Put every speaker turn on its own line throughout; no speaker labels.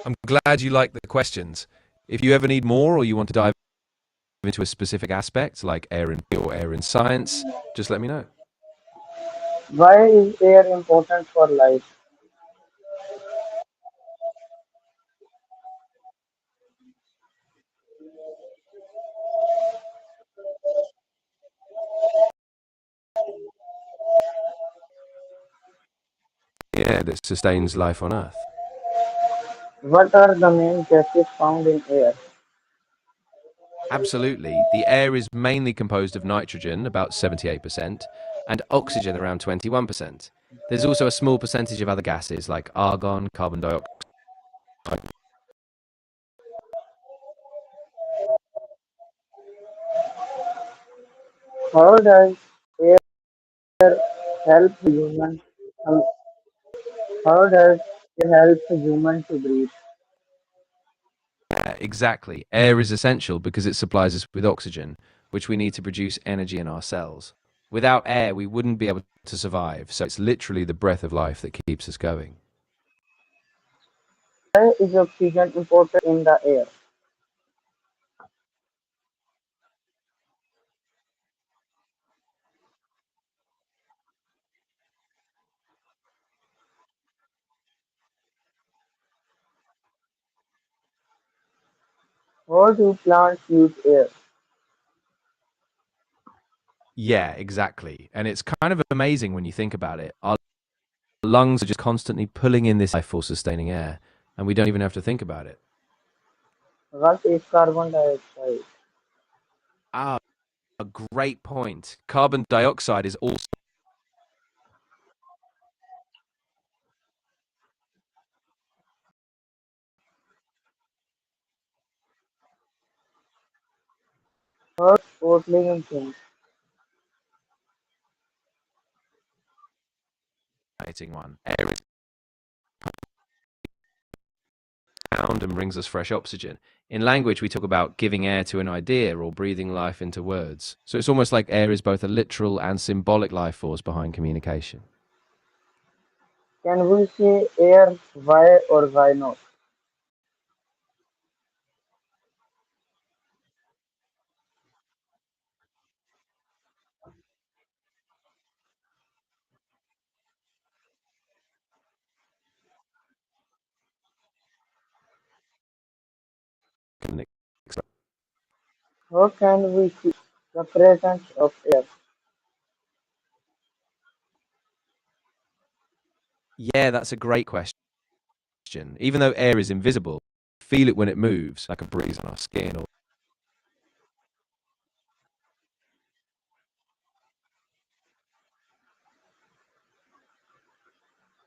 I'm glad you like the questions. If you ever need more or you want to dive into a specific aspect like air in or air in science, just let me know.
Why is air important for life?
Yeah, that sustains life on Earth.
What are the main gases found in air?
Absolutely. The air is mainly composed of nitrogen, about 78%, and oxygen, around 21%. There's also a small percentage of other gases like argon, carbon dioxide.
How does air help human? um, How does air help human to breathe?
Exactly. Air is essential because it supplies us with oxygen, which we need to produce energy in our cells. Without air, we wouldn't be able to survive, so it's literally the breath of life that keeps us going.
Why is oxygen important in the air? How do plants use air?
Yeah, exactly. And it's kind of amazing when you think about it. Our lungs are just constantly pulling in this life force sustaining air, and we don't even have to think about it.
What is carbon dioxide?
Ah, a great point. Carbon dioxide is also
How sport living things?
a fascinating one. Air is sound and brings us fresh oxygen. In language, we talk about giving air to an idea or breathing life into words. So it's almost like air is both a literal and symbolic life force behind communication.
Can we say air? Why or why not? How can we see the presence of air?
Yeah, that's a great question. Even though air is invisible, feel it when it moves, like a breeze on our skin. Or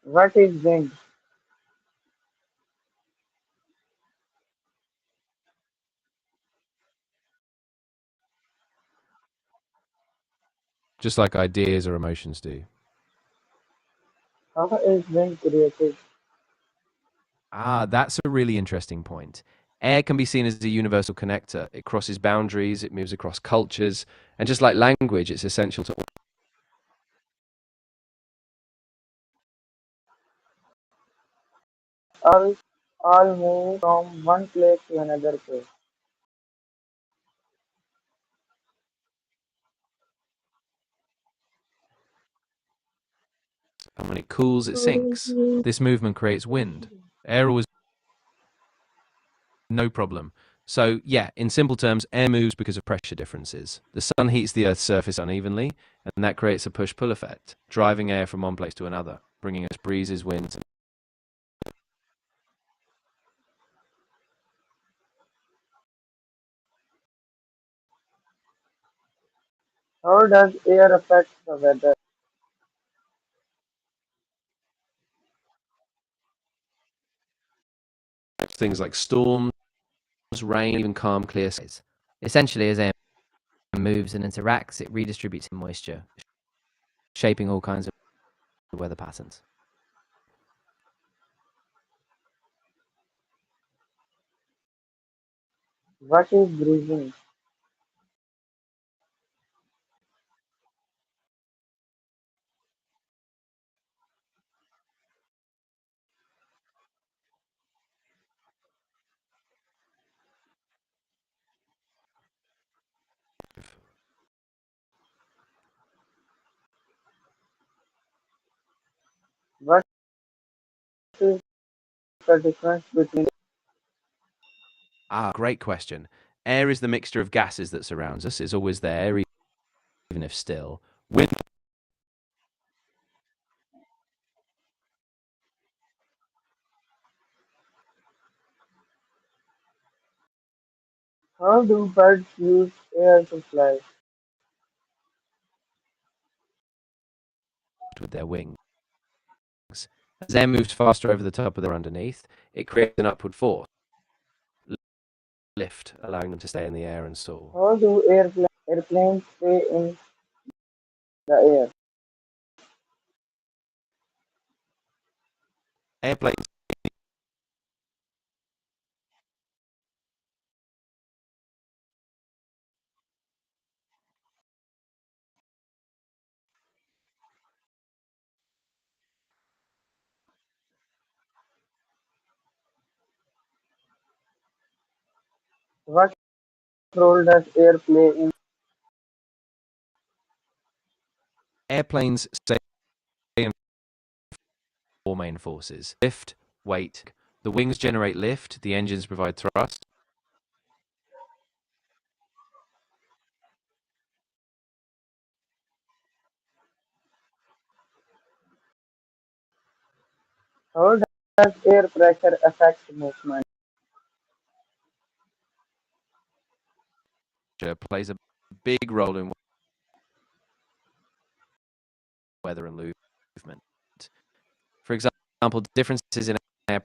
What is wind?
just like ideas or emotions do.
How is wind created?
Ah, that's a really interesting point. Air can be seen as a universal connector. It crosses boundaries, it moves across cultures, and just like language, it's essential to all.
All, all move from one place to another place.
And when it cools, it sinks. This movement creates wind. Air always no problem. So, yeah, in simple terms, air moves because of pressure differences. The sun heats the Earth's surface unevenly, and that creates a push pull effect, driving air from one place to another, bringing us breezes, winds.
How does air affect the weather?
Things like storms, rain, even calm, clear skies.
Essentially, as air moves and interacts, it redistributes moisture, shaping all kinds of weather patterns.
What is breathing? What is the difference between
Ah, great question. Air is the mixture of gases that surrounds us. It's always there, even if still. Wind
how do birds use air to fly?
with their wings. As air moves faster over the top of their underneath, it creates an upward force, lift, allowing them to stay in the air and soar.
How do airplanes stay in the air?
Airplanes,
What role does air play in
airplanes stay in four main forces: lift, weight. The wings generate lift, the engines provide thrust.
how does air pressure affect movement?
Plays a big role in weather and movement. For example, differences in air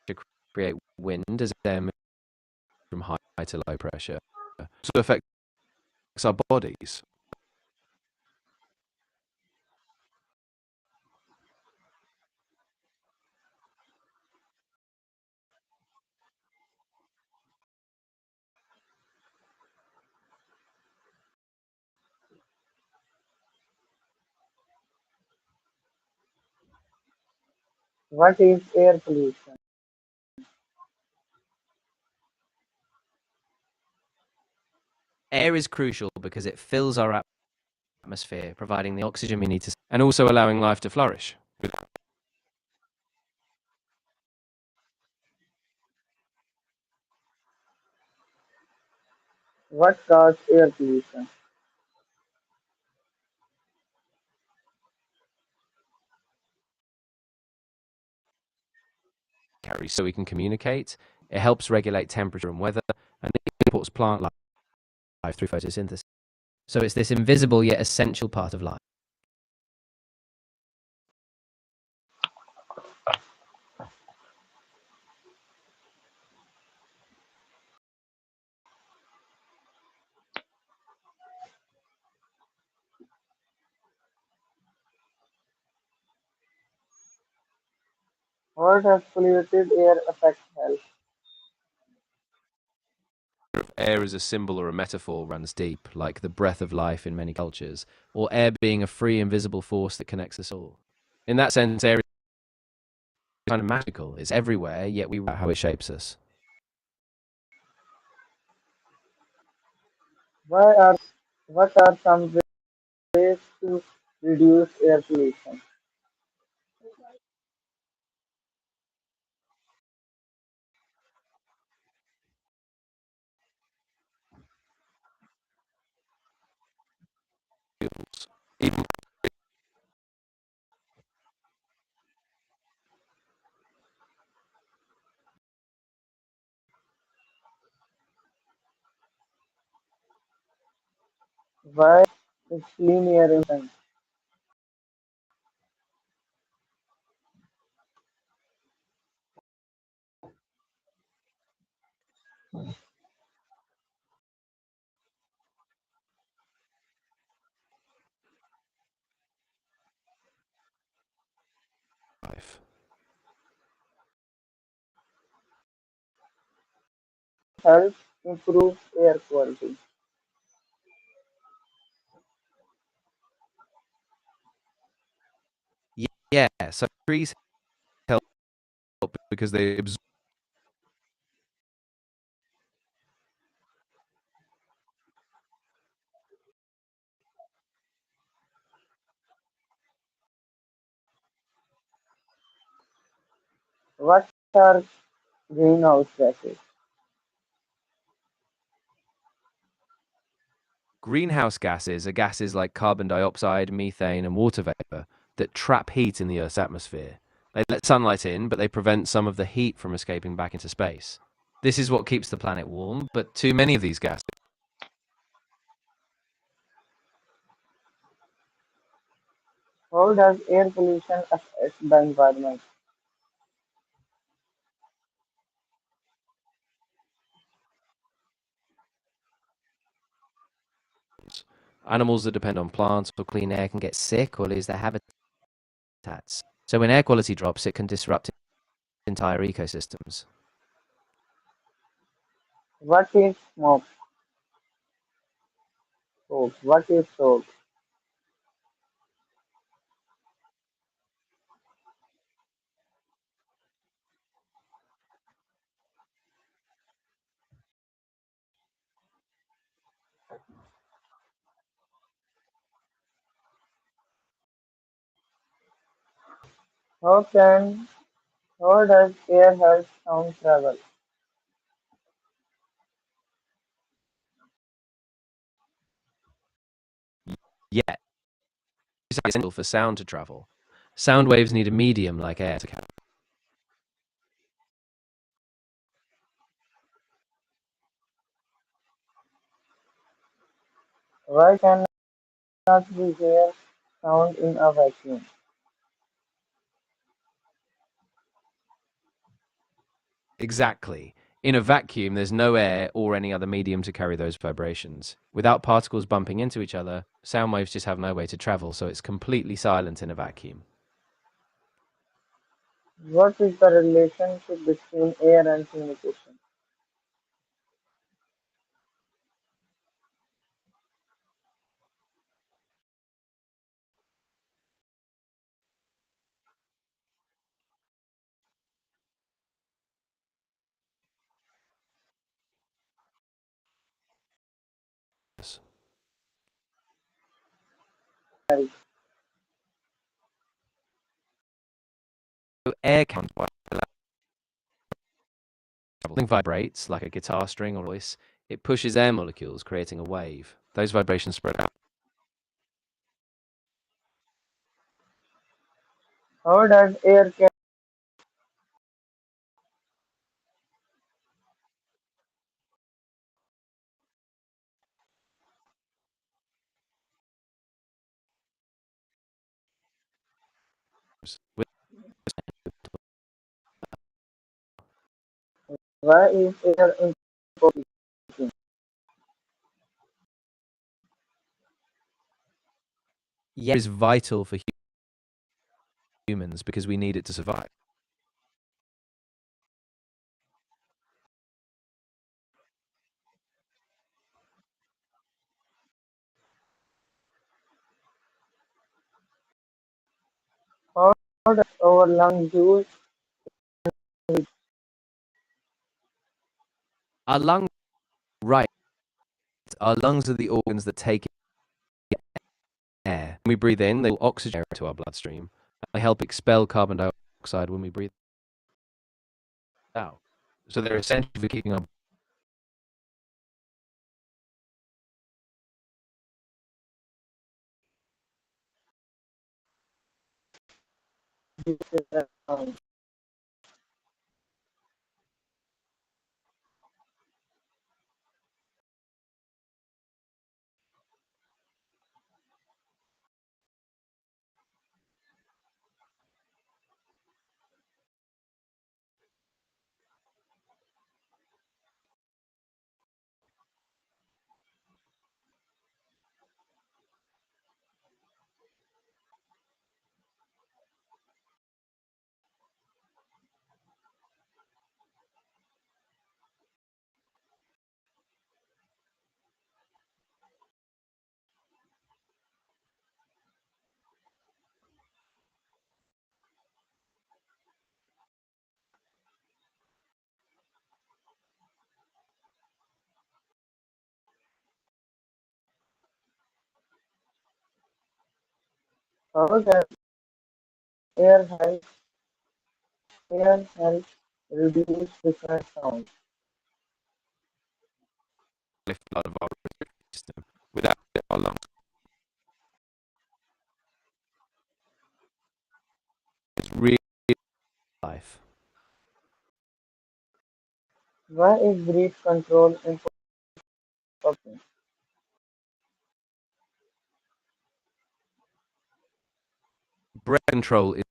pressure create wind as air moves from high to low pressure. So it affects our bodies.
What is air pollution?
Air is crucial because it fills our atmosphere, providing the oxygen we need to.
And also allowing life to flourish.
What causes air pollution?
Carries so we can communicate. It helps regulate temperature and weather, and it supports plant life through photosynthesis.
So it's this invisible yet essential part of life.
How does polluted air affect health?
Air as a symbol or a metaphor runs deep, like the breath of life in many cultures, or air being a free, invisible force that connects us all. In that sense, air is kind of magical. It's everywhere, yet we how it shapes us.
Why are what are some ways to reduce air pollution?
Even
Why is clean air important?
life.
Helps improve air quality.
Yeah, so trees help because they absorb.
What are greenhouse gases?
Greenhouse gases are gases like carbon dioxide, methane, and water vapor that trap heat in the Earth's atmosphere. They let sunlight in, but they prevent some of the heat from escaping back into space. This is what keeps the planet warm, but too many of these gases
How does air pollution affect the environment?
animals that depend on plants for clean air can get sick or lose their habitats. So when air quality drops, it can disrupt entire ecosystems.
What is smoke? Smoke. What is smoke? How can how does air help sound travel?
Yet, it's essential for sound to travel. Sound waves need a medium like air to carry.
Why cannot we hear sound in a vacuum?
Exactly. In a vacuum, there's no air or any other medium to carry those vibrations. Without particles bumping into each other, sound waves just have no way to travel, so it's completely silent in a vacuum.
What is the relationship between air and communication?
So air can something vibrates like a guitar string or voice. It pushes air molecules, creating a wave. Those vibrations spread out.
How does air carry? Why is air important?
Air is vital for humans because we need it to survive.
How does our lungs use?
Our lungs, right, our lungs are the organs that take air. When we breathe in, they will oxygen to our bloodstream. They help expel carbon dioxide when we breathe out. So they're essential for keeping our
How does air help Air helps reduce different sounds.
Lift blood of our system. Without it, our lungs is really life.
Why is breath control important?
Breath control is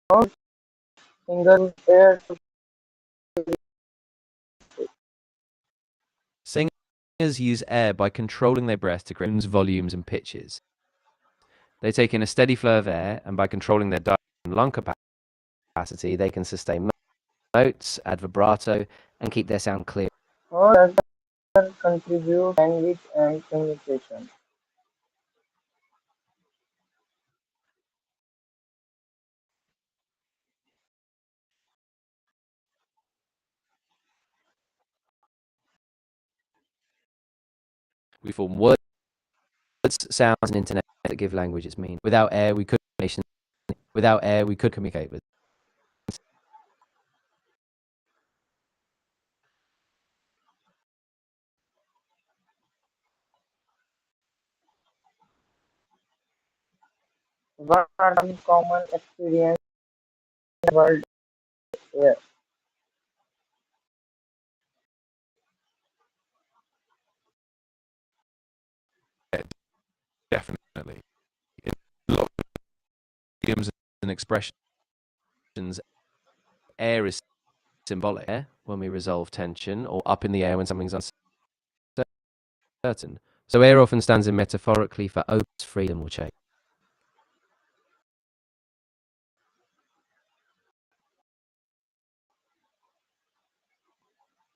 How does singers air to
singers use air by controlling their breath to create volumes and pitches. They take in a steady flow of air, and by controlling their diaphragm and lung capacity, they can sustain notes, add vibrato, and keep their sound clear.
how does air contribute language and communication?
We form words, sounds, and internet that give language its meaning. Without air, we could communicate with.
What are some common experiences in the world air?
Definitely. In a lot of idioms and expressions, air is symbolic. Air when we resolve tension, or up in the air when something's uncertain. So air often stands in metaphorically for openness, freedom, or change.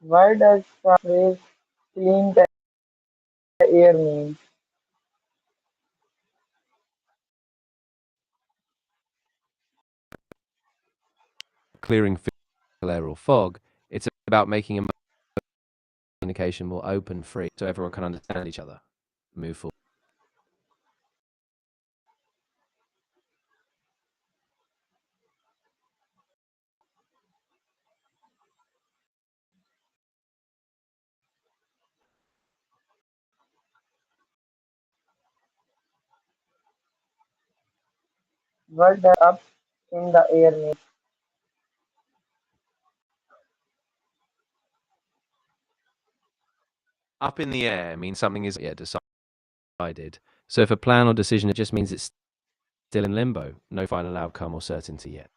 Why does the phrase clean the air mean?
Clearing physical air or fog, it's about making a communication more open, free, so everyone can understand each other. Move forward.
What does up in the air mean?
Up in the air means something isn't yet decided. So if a plan or decision, it just means it's still in limbo, no final outcome or certainty yet.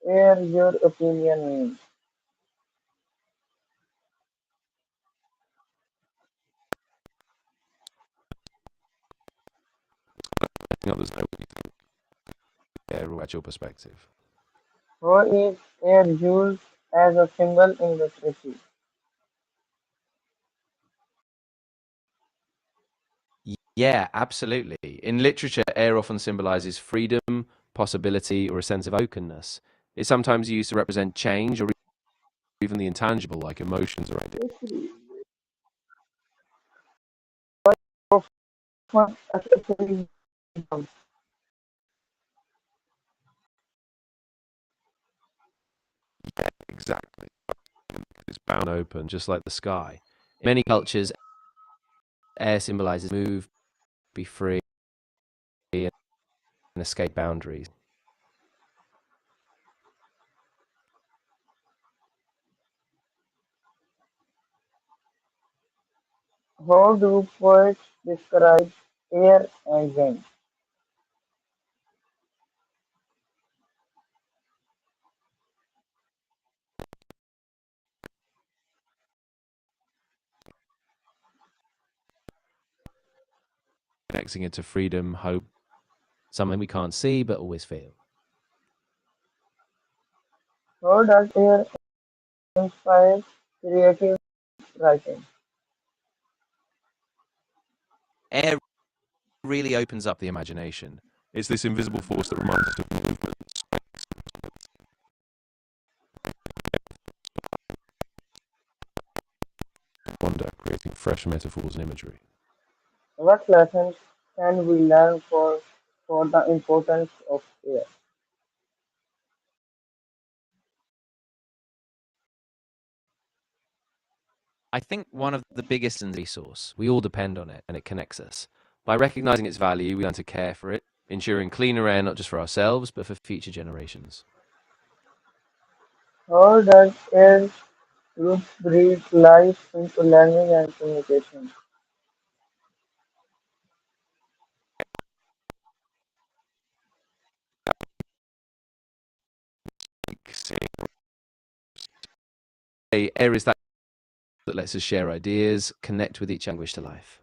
Air, your opinion means.
Letting others know what you think air or at your perspective.
How is air used as a symbol in literature?
Yeah, absolutely. In literature, air often symbolizes freedom, possibility, or a sense of openness. It's sometimes used to represent change or even the intangible, like emotions or ideas.
Often accessories become
Exactly. It's bound open, just like the sky. In many cultures, air symbolizes move, be free, and escape boundaries.
How do poets describe air and wind?
Connecting it to freedom, hope, something we can't see but always feel.
How does air inspire creative writing?
Air really opens up the imagination. It's this invisible force that reminds us of movement, wonder, creating fresh metaphors and imagery.
What lessons can we learn for the importance of air?
I think one of the biggest and resource. We all depend on it, and it connects us. By recognizing its value, we learn to care for it, ensuring cleaner air not just for ourselves, but for future generations.
How does air roots breathe life into learning and communication?
Air is that lets us share ideas, connect with each language to life.